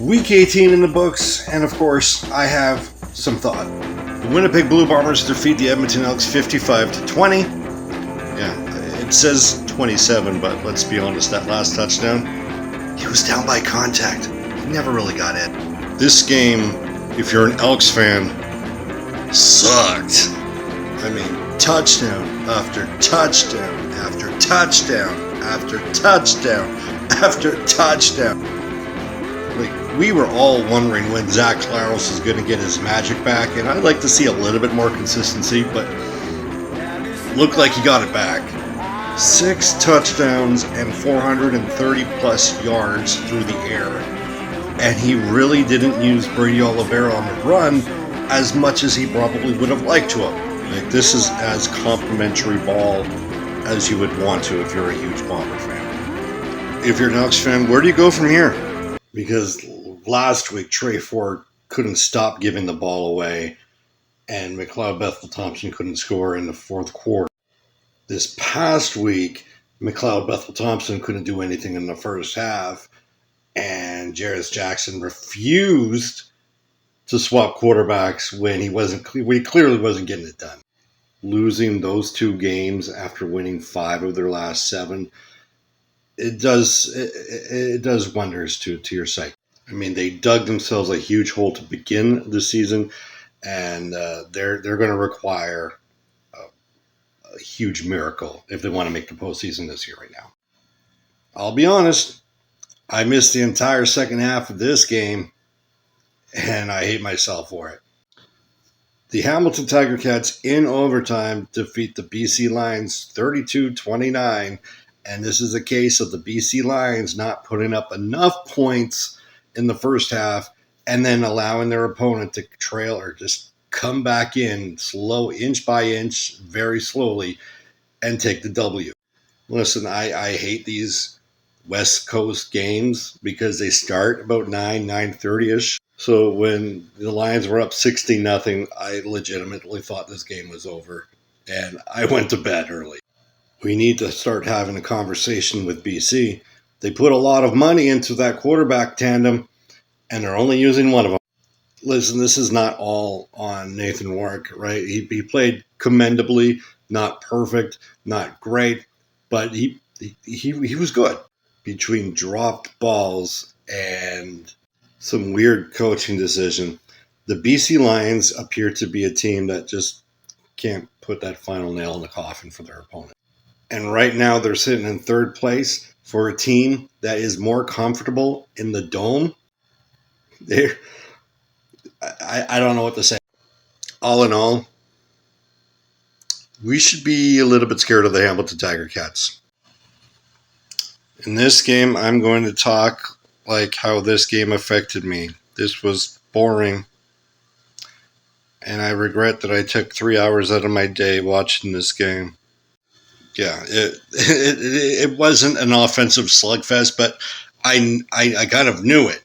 Week 18 in the books, and of course, I have some thought. The Winnipeg Blue Bombers defeat the Edmonton Elks 55-20. Yeah, it says 27, but let's be honest, that last touchdown, he was down by contact. He never really got in. This game, if you're an Elks fan, sucked. I mean, touchdown after touchdown after touchdown after touchdown after touchdown. Like, we were all wondering when Zach Collaros is going to get his magic back, and I'd like to see a little bit more consistency, but looked like he got it back. 6 touchdowns and 430 plus yards through the air, and he really didn't use Brady Oliveira on the run as much as he probably would have liked to have. Like, this is as complimentary ball as you would want to if you're a huge Bomber fan. If you're an Elks fan, where do you go from here? Because last week, Trey Ford couldn't stop giving the ball away, and McLeod Bethel-Thompson couldn't score in the fourth quarter. This past week, McLeod Bethel-Thompson couldn't do anything in the first half, and Jarius Jackson refused to swap quarterbacks when he clearly wasn't getting it done. Losing those 2 games after winning 5 of their last 7, it does wonders to your psyche. I mean, they dug themselves a huge hole to begin the season, and they're going to require a huge miracle if they want to make the postseason this year right now. I'll be honest, I missed the entire second half of this game, and I hate myself for it. The Hamilton Tiger Cats in overtime defeat the BC Lions 32-29, and this is a case of the BC Lions not putting up enough points in the first half and then allowing their opponent to trail or just come back in slow, inch by inch, very slowly, and take the W. Listen, I hate these West Coast games because they start about 9:30ish. So when the Lions were up 16-0, I legitimately thought this game was over, and I went to bed early. We need to start having a conversation with BC. They put a lot of money into that quarterback tandem, and they're only using one of them. Listen, this is not all on Nathan Warwick, right? He played commendably, not perfect, not great, but he was good. Between dropped balls and some weird coaching decision, the BC Lions appear to be a team that just can't put that final nail in the coffin for their opponent. And right now they're sitting in third place for a team that is more comfortable in the Dome. I don't know what to say. All in all, we should be a little bit scared of the Hamilton Tiger Cats. In this game, I'm going to talk like how this game affected me. This was boring, and I regret that I took 3 hours out of my day watching this game. Yeah, it wasn't an offensive slugfest, but I kind of knew it.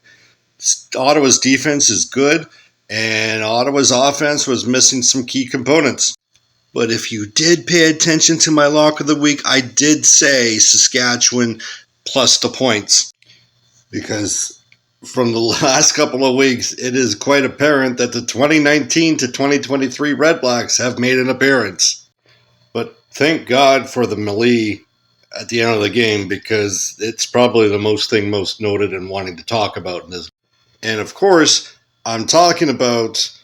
Ottawa's defense is good, and Ottawa's offense was missing some key components. But if you did pay attention to my lock of the week, I did say Saskatchewan plus the points. Because from the last couple of weeks, it is quite apparent that the 2019 to 2023 Red Blacks have made an appearance. But thank God for the melee at the end of the game, because it's probably the most noted and wanting to talk about in this. And of course, I'm talking about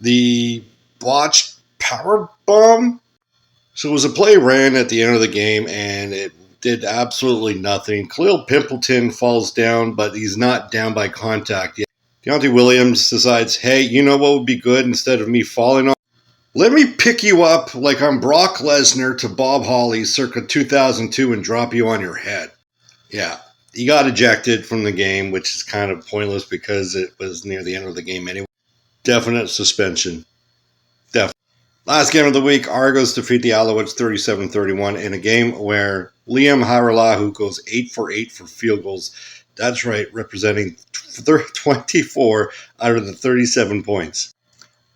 the botched power bomb. So it was a play ran at the end of the game, and it did absolutely nothing. Khalil Pimpleton falls down, but he's not down by contact yet. Deontay Williams decides, hey, you know what would be good instead of me falling on? Let me pick you up like I'm Brock Lesnar to Bob Holly circa 2002 and drop you on your head. Yeah, he got ejected from the game, which is kind of pointless because it was near the end of the game anyway. Definite suspension. Definite. Last game of the week, Argos defeat the Alouettes 37-31 in a game where Liam Haralahu goes 8 for 8 for field goals. That's right, representing 24 out of the 37 points.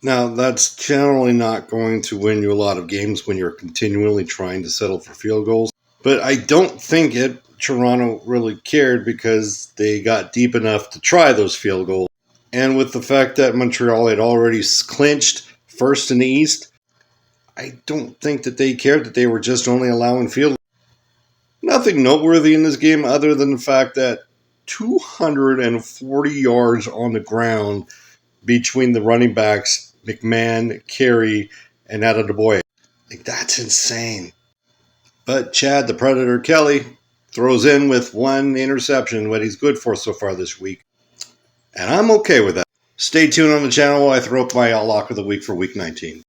Now, that's generally not going to win you a lot of games when you're continually trying to settle for field goals, but I don't think it Toronto really cared because they got deep enough to try those field goals. And with the fact that Montreal had already clinched first in the East, I don't think that they cared that they were just only allowing field goals. Nothing noteworthy in this game other than the fact that 240 yards on the ground between the running backs, McMahon, Carey, and Adetoboye. Like, that's insane. But Chad, the Predator Kelly, throws in with one interception, what he's good for so far this week. And I'm okay with that. Stay tuned on the channel while I throw up my lock of the week for week 19.